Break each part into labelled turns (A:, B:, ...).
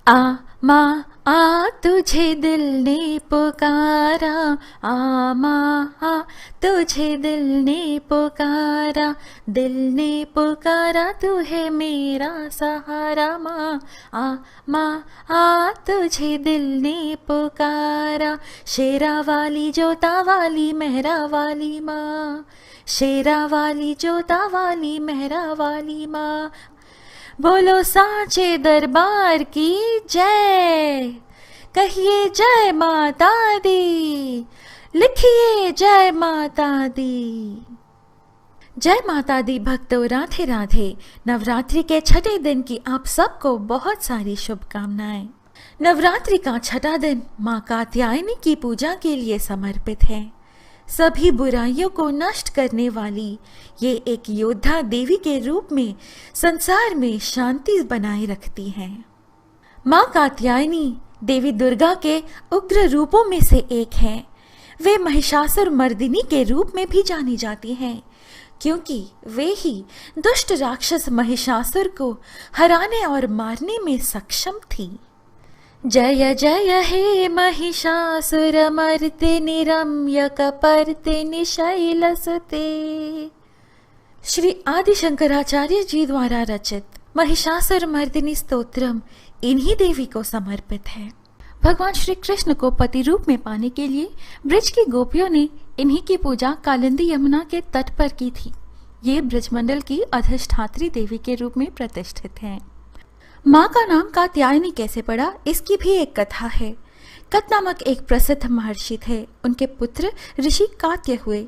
A: आ माँ आ तुझे दिल ने पुकारा, आ माँ आ तुझे दिल ने पुकारा, दिल ने पुकारा तू है मेरा सहारा। माँ आ तुझे दिल ने पुकारा, शेरा वाली जोता वाली मेहरा वाली माँ, शेरा वाली जोता वाली मेहरा वाली माँ। बोलो सांचे दरबार की जय, कहिए जय माता दी, लिखिए जय माता दी। जय माता दी भक्तों, राधे राधे। नवरात्रि के छठे दिन की आप सबको बहुत सारी शुभकामनाएं। नवरात्रि का छठा दिन माँ कात्यायनी की पूजा के लिए समर्पित है। सभी बुराइयों को नष्ट करने वाली ये एक योद्धा देवी के रूप में संसार में शांति बनाए रखती है। माँ कात्यायनी देवी दुर्गा के उग्र रूपों में से एक हैं। वे महिषासुर मर्दिनी के रूप में भी जानी जाती हैं, क्योंकि वे ही दुष्ट राक्षस महिषासुर को हराने और मारने में सक्षम थी। जय जय हे महिषासुरमर्दिनि रम्यकपर्दिनि शैलसुते। श्री आदि शंकराचार्य जी द्वारा रचित महिषासुरमर्दिनी स्तोत्रम इन्हीं देवी को समर्पित है। भगवान श्री कृष्ण को पति रूप में पाने के लिए ब्रज की गोपियों ने इन्हीं की पूजा कालिंदी यमुना के तट पर की थी। ये ब्रजमंडल की अधिष्ठात्री देवी के रूप में प्रतिष्ठित हैं। माँ का नाम कात्यायनी कैसे पड़ा, इसकी भी एक कथा है। कत नामक एक प्रसिद्ध महर्षि थे। उनके पुत्र ऋषि कात्य हुए।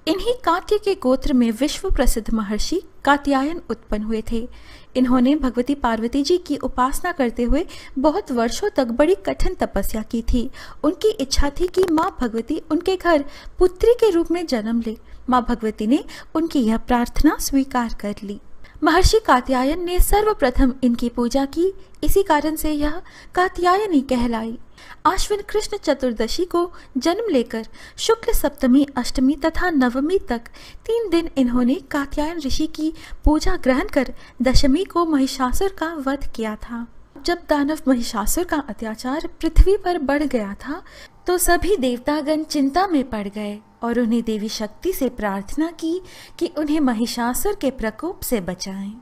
A: इन्हीं कात्य के गोत्र में विश्व प्रसिद्ध महर्षि कात्यायन उत्पन्न हुए थे। इन्होंने भगवती पार्वती जी की उपासना करते हुए बहुत वर्षों तक बड़ी कठिन तपस्या की थी। उनकी इच्छा थी कि माँ भगवती उनके घर पुत्री के रूप में जन्म ले। माँ भगवती ने उनकी यह प्रार्थना स्वीकार कर ली। महर्षि कात्यायन ने सर्वप्रथम इनकी पूजा की, इसी कारण से यह कात्यायनी कहलाई। आश्विन कृष्ण चतुर्दशी को जन्म लेकर शुक्ल सप्तमी, अष्टमी तथा नवमी तक 3 दिन इन्होंने कात्यायन ऋषि की पूजा ग्रहण कर दशमी को महिषासुर का वध किया था। जब दानव महिषासुर का अत्याचार पृथ्वी पर बढ़ गया था तो सभी देवतागण चिंता में पड़ गए और उन्हें देवी शक्ति से प्रार्थना की कि उन्हें महिषासुर के प्रकोप से बचाएं।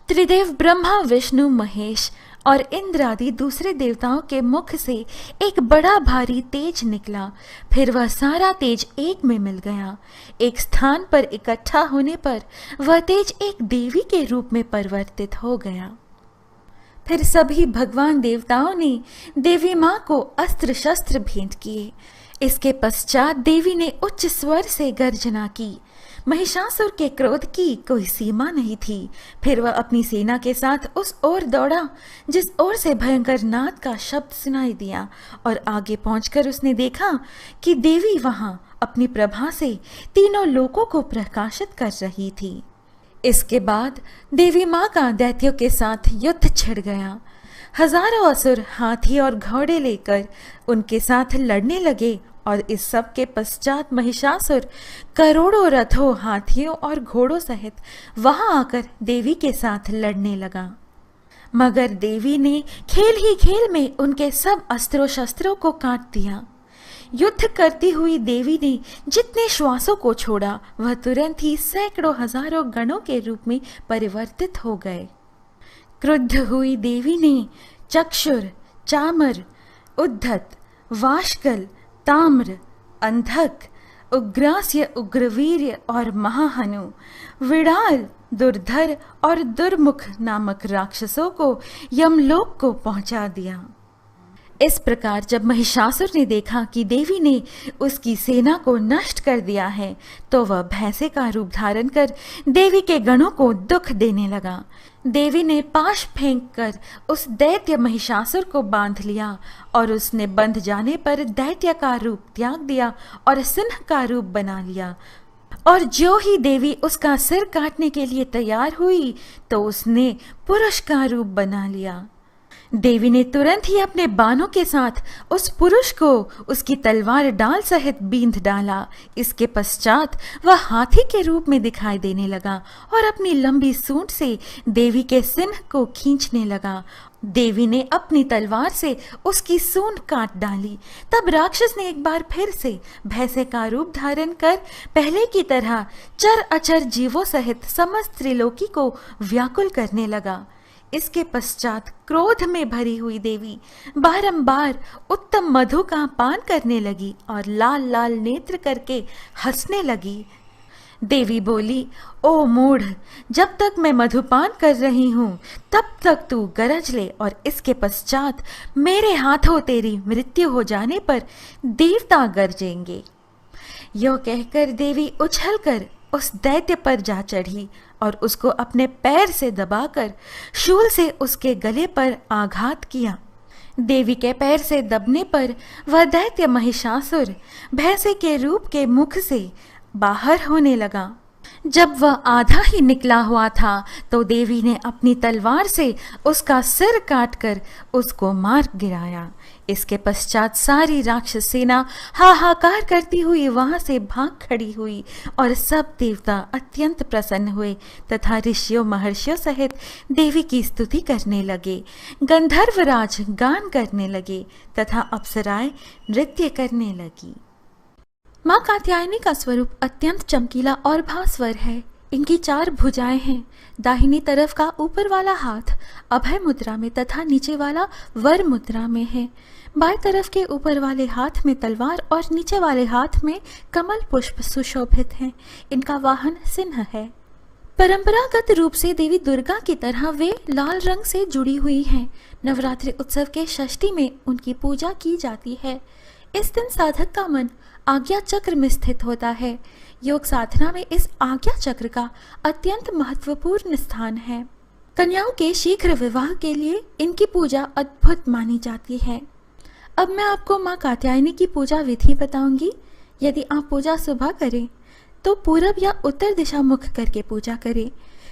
A: त्रिदेव ब्रह्मा, विष्णु, महेश और इंद्र आदि दूसरे देवताओं के मुख से एक बड़ा भारी तेज निकला। फिर वह सारा तेज एक में मिल गया। एक स्थान पर इकट्ठा होने पर वह तेज एक देवी के रूप में परिवर्तित हो गया। फिर सभी भगवान देवताओं ने देवी माँ को अस्त्र शस्त्र भेंट किए। इसके पश्चात देवी ने उच्च स्वर से गर्जना की। महिषासुर के क्रोध की कोई सीमा नहीं थी। फिर वह अपनी सेना के साथ उस ओर दौड़ा जिस ओर से भयंकर नाद का शब्द सुनाई दिया, और आगे पहुंचकर उसने देखा कि देवी वहां अपनी प्रभा से तीनों लोकों को प्रकाशित कर रही थी। इसके बाद देवी माँ का दैत्यों के साथ युद्ध छिड़ गया। हजारों असुर हाथी और घोड़े लेकर उनके साथ लड़ने लगे, और इस सब के पश्चात महिषासुर करोड़ों रथों, हाथियों और घोड़ों सहित वहां आकर देवी के साथ लड़ने लगा। मगर देवी ने खेल ही खेल में उनके सब अस्त्रों शस्त्रों को काट दिया। युद्ध करती हुई देवी ने जितने श्वासों को छोड़ा वह तुरंत ही सैकड़ों हजारों गणों के रूप में परिवर्तित हो गए। क्रुद्ध हुई देवी ने चक्षुर, चामर, उद्धत, वाष्कल, ताम्र, अंधक, उग्रास्य, उग्रवीर्य और महाहनु, विडाल, दुर्धर और दुर्मुख नामक राक्षसों को यमलोक को पहुंचा दिया। इस प्रकार जब महिषासुर ने देखा कि देवी ने उसकी सेना को नष्ट कर दिया है तो वह भैंसे का रूप धारण कर देवी के गणों को दुख देने लगा। देवी ने पाश फेंककर उस दैत्य महिषासुर को बांध लिया, और उसने बंध जाने पर दैत्य का रूप त्याग दिया और सिंह का रूप बना लिया। और जो ही देवी उसका सिर काटने के लिए तैयार हुई तो उसने पुरुष का रूप बना लिया। देवी ने तुरंत ही अपने बाणों के साथ उस पुरुष को उसकी तलवार डाल सहित बींध डाला। इसके पश्चात वह हाथी के रूप में दिखाई देने लगा और अपनी लंबी सूंड से देवी के सिंह को खींचने लगा। देवी ने अपनी तलवार से उसकी सूंड काट डाली। तब राक्षस ने एक बार फिर से भैंसे का रूप धारण कर पहले की तरह चर अचर जीवों सहित समस्त त्रिलोकी को व्याकुल करने लगा। इसके पश्चात क्रोध में भरी हुई देवी बारंबार उत्तम मधु का पान करने लगी और लाल लाल नेत्र करके हंसने लगी। देवी बोली, ओ मूढ़, जब तक मैं मधुपान कर रही हूँ तब तक तू गरज ले और इसके पश्चात मेरे हाथों तेरी मृत्यु हो जाने पर देवता गरजेंगे। यो कहकर देवी उछलकर उस दैत्य पर जा चढ़ी और उसको अपने पैर से दबाकर शूल से उसके गले पर आघात किया। देवी के पैर से दबने पर वह दैत्य महिषासुर भैंसे के रूप के मुख से बाहर होने लगा। जब वह आधा ही निकला हुआ था तो देवी ने अपनी तलवार से उसका सिर काटकर उसको मार गिराया। इसके पश्चात सारी राक्षस सेना हाहाकार करती हुई वहां से भाग खड़ी हुई और सब देवता अत्यंत प्रसन्न हुए तथा ऋषियों महर्षियों सहित देवी की स्तुति करने लगे। गंधर्वराज गान करने लगे तथा अप्सराएं नृत्य करने लगी। माँ कात्यायनी का स्वरूप अत्यंत चमकीला और भास्वर है। इनकी 4 भुजाएं हैं। दाहिनी तरफ का ऊपर वाला हाथ अभय मुद्रा में तथा नीचे वाला वर मुद्रा में है। बाएं तरफ के ऊपर वाले हाथ में तलवार और नीचे वाले हाथ में कमल पुष्प सुशोभित हैं। इनका वाहन सिंह है। परंपरागत रूप से देवी दुर्गा की तरह वे लाल रंग से जुड़ी हुई हैं। नवरात्रि उत्सव के षष्ठी में उनकी पूजा की जाती है। इस दिन साधक का मन आज्ञा चक्र में स्थित होता है। योग साधना में इस आज्ञा चक्र का अत्यंत महत्वपूर्ण स्थान है। कन्याओं के शीघ्र विवाह के लिए इनकी पूजा अद्भुत मानी जाती है। अब मैं आपको माँ कात्यायनी की पूजा विधि बताऊंगी। यदि आप पूजा सुबह करें तो पूरब या उत्तर दिशा मुख करके पूजा करें।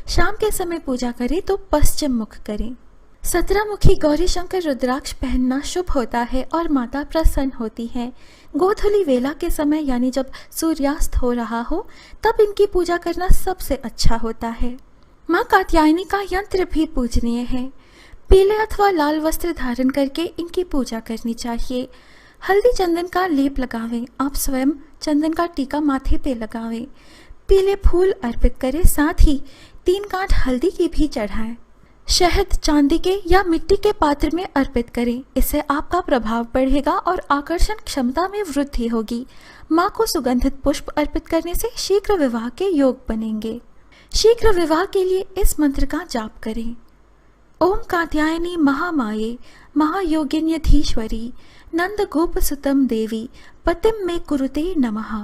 A: शाम के समय पूजा करें तो पश्चिम मुख करें। 17 मुखी गौरी शंकर रुद्राक्ष पहनना शुभ होता है और माता प्रसन्न होती है। गोधूली वेला के समय यानी जब सूर्यास्त हो रहा हो तब इनकी पूजा करना सबसे अच्छा होता है। माँ कात्यायनी का यंत्र भी पूजनीय है। पीले अथवा लाल वस्त्र धारण करके इनकी पूजा करनी चाहिए। हल्दी चंदन का लेप लगावें। आप स्वयं चंदन का टीका माथे पे लगावें। पीले फूल अर्पित करें। साथ ही 3 गांठ हल्दी की भी चढ़ाएं। शहद चांदी के या मिट्टी के पात्र में अर्पित करें। इससे आपका प्रभाव बढ़ेगा और आकर्षण क्षमता में वृद्धि होगी। माँ को सुगंधित पुष्प अर्पित करने से शीघ्र विवाह के योग बनेंगे। शीघ्र विवाह के लिए इस मंत्र का जाप करें। ओम कात्यायनी महामाये महायोगिन्यधीश्वरी नंद गोप सुतम देवी पतिम में कुरुते नमः।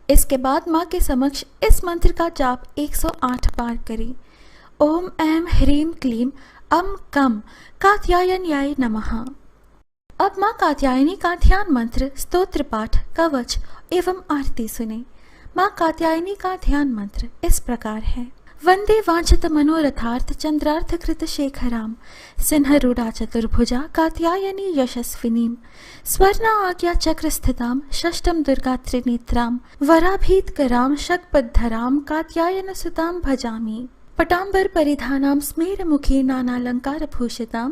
A: इसके बाद माँ के समक्ष इस मंत्र का जाप 108 बार करें। ओम ऐं ह्रीं क्लीं अं कं कात्यायन्याय नमः। अब माँ कात्यायनी का ध्यान मंत्र, स्तोत्र पाठ, कवच एवं आरती सुने। माँ कात्यायनी का ध्यान मंत्र इस प्रकार है। वंदे वांछित मनोरथार्थ चंद्रार्थ कृत शेखराम सिंहरूढ़ा चतुर्भुजा कात्यायनी यशस्विनीं स्वर्ण आज्ञा चक्र स्थितां षष्ठम दुर्गा त्रिनेत्रां वराभीतकरां शक्पद्धरां कात्यायन सुतां भजामि। पटांबर परिधानां स्मेरमुखी नानालंकार भूषितां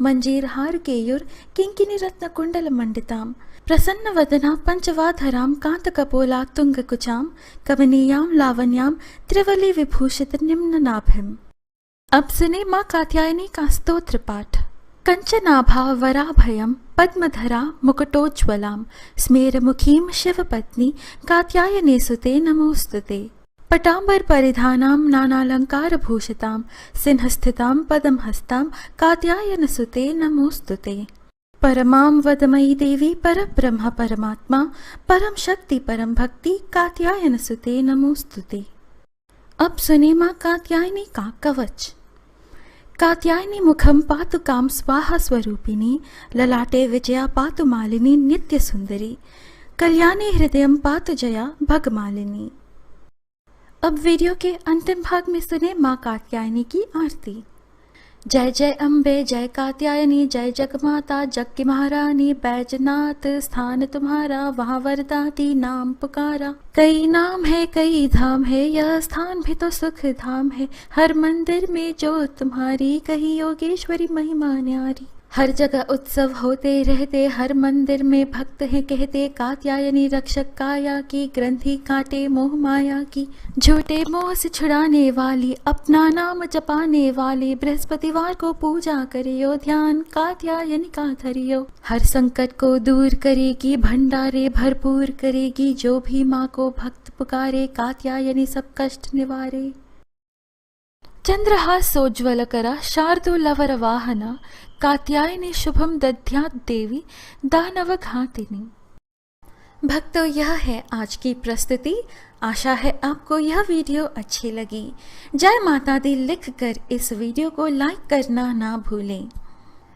A: मंजीरहार केयुर किंकिनी रत्न कुंडल मंडितां प्रसन्न वदना पंचवाधरां कांत कपोला तुंगकुचां कमनीयां लावण्यां त्रिवली विभूषित निम्न नाभिम। अब सुने माँ कात्यायनी का स्तोत्र पाठ। कंचनाभा वराभयं पद्मधरा मुकुटोज्ज्वलां स्मेरमुखीं शिवपत्नी कात्यायने सुते नमोस्तुते। पटांबर परिधानां नानालंकार भूषितां सिंहस्थितां पदमहस्तां कात्यायन सुते नमोस्तुते। परमां वदमयी देवी परब्रह्म परमात्मा परम शक्ति परम भक्ति कात्यायन सुते नमोस्तुते। अब सुने माँ कात्यायनी का कवच। कात्यायनी मुखम पातु काम स्वाहा स्वरूपिणी ललाटे विजया पातु मालिनी नित्य सुंदरी कल्याणी हृदयं पातु जया भगमालिनी। अब वीडियो के अंतिम भाग में सुने माँ कात्यायनी की आरती। जय जय अम्बे जय कात्यायनी जय जगमाता जग की महारानी, बैजनाथ स्थान तुम्हारा वहाँ वरदाती नाम पुकारा। कई नाम है कई धाम है, यह स्थान भी तो सुख धाम है। हर मंदिर में जो तुम्हारी, कही योगेश्वरी महिमा न्यारी। हर जगह उत्सव होते रहते, हर मंदिर में भक्त हैं कहते। कात्यायनी रक्षक काया की, ग्रंथि काटे मोह माया की। झूठे मोह से छुड़ाने वाली, अपना नाम जपाने वाली। बृहस्पतिवार को पूजा करियो, ध्यान कात्यायनी का धरियो। हर संकट को दूर करेगी, भंडारे भरपूर करेगी। जो भी माँ को भक्त पुकारे, कात्यायनी सब कष्ट निवारे। चंद्रहासोज्ज्वलकरा शार्दूलवर वाहना, कात्यायनी शुभम दद्यात् देवी दानवघातिनी। भक्तों, यह है आज की प्रस्तुति। आशा है आपको यह वीडियो अच्छी लगी। जय माता दी लिखकर इस वीडियो को लाइक करना ना भूलें।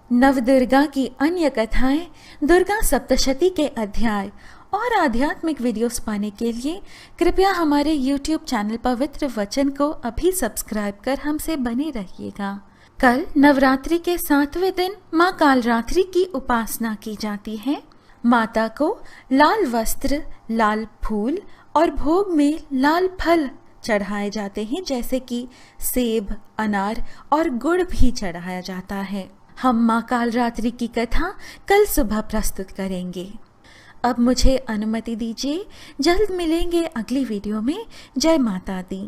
A: नवदुर्गा की अन्य कथाएं, दुर्गा सप्तशती के अध्याय और आध्यात्मिक वीडियोस पाने के लिए कृपया हमारे YouTube चैनल पवित्र वचन को अभी सब्सक्राइब कर हमसे बने रहिएगा। कल नवरात्रि के 7वें दिन माँ कालरात्रि की उपासना की जाती है। माता को लाल वस्त्र, लाल फूल और भोग में लाल फल चढ़ाए जाते हैं, जैसे कि सेब, अनार और गुड़ भी चढ़ाया जाता है। हम माँ कालरात्रि की कथा कल सुबह प्रस्तुत करेंगे। अब मुझे अनुमति दीजिए, जल्द मिलेंगे अगली वीडियो में। जय माता दी।